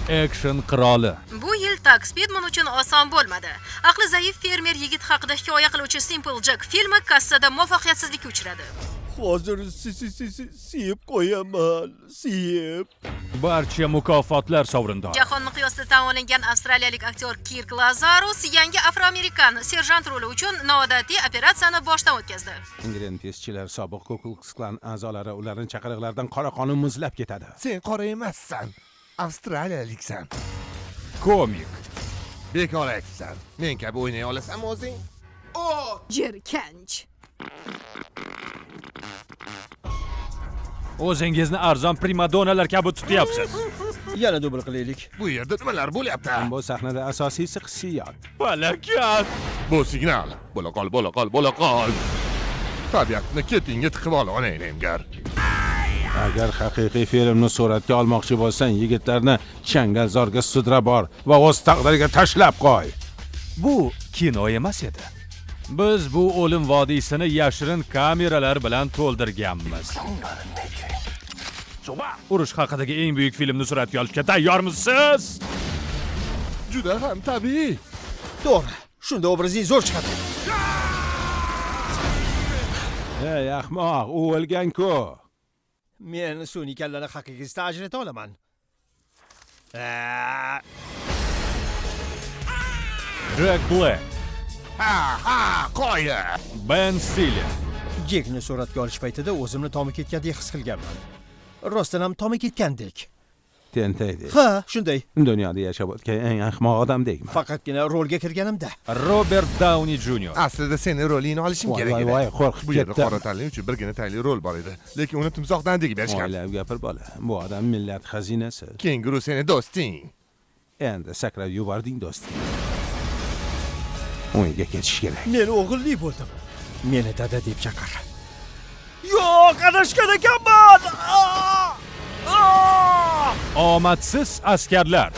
Action qiroli. Bu yil Tax Speedman uchun oson bo'lmadi. Aqli zaif fermer yigit haqida hikoya qiluvchi Simple Jack filmi kassada muvaffaqiyatsizlikka uchradi. Hozir siyib qo'yaman, siyib. Barcha mukofotlar sovrindor. Jahon miqyosida tan olingan avstraliyalik aktyor Kirk Lazarus yangi afroamerikan serjant roli uchun noodatiy operatsiyani boshdan o'tkazdi. Greenpeace'chilar sobiq Ku Klux Klan a'zolari ularning chaqiriqlaridan qora qonun muzlab ketadi. Sen qora emassan, avstraliyaliksan. Komik. Bekor aytsan. Men kabi o'ynay olasanmi o'zing? Jirkanch. O'zingizni arzon primadonalar kabi tutyapsiz. Yana dubl qilaylik. Bu yerda nimalar bo'lyapti? Bu sahnada asosiysi hissiyot. Falakat. Bu signal. Bo'la qol. Tabiatni ketingga tiqib ol, onanglar. Agar haqiqiy filmni suratga olmoqchi bo'lsang, yigitlarni changalzorga sudrab bor va o'z taqdiriga tashlab qo'y. Bu kino emas edi. Biz bu o'lim vodiysini yashirin kameralar bilan to'ldirganmiz. Urush haqidagi eng buyuk filmni suratga olishga tayyormisiz? Juda ham tabiiy. To'g'ri. Shunda obrazing zo'r chiqadi. Ey ahmoq, u o'lgan-ku. Men sun'iy kallani haqiqiysidan ajrata olaman. Jack Black, Qo'ya. Ben Stiller. Jekni suratga olish paytida o'zimni tomi ketgandek his qilganman. Rostdan ham tomi ketgandek. Tentakdek. Ha, shunday. Dunyoda yashab o'tgan eng ahmoq odamdekman. Faqatgina rolga kirganimda. Robert Downey Jr. Aslida seni rolingni olishim kerak edi. Voy, qo'rqib Bu yerda ketdim. qora tanli uchun birgina tayinli rol bor edi. Lekin uni timsohdan degi berishgan. Oilab gapir bola. Bu odam millat xazinasi. Kenguru seni do'sting. Endi sakrab yubording do'stim. O'yinga ketish kerak. Men o'g'illi bo'ldim. Meni dada deb chaqir. Yo'q, adashgan ekanman. Omadsiz askarlar.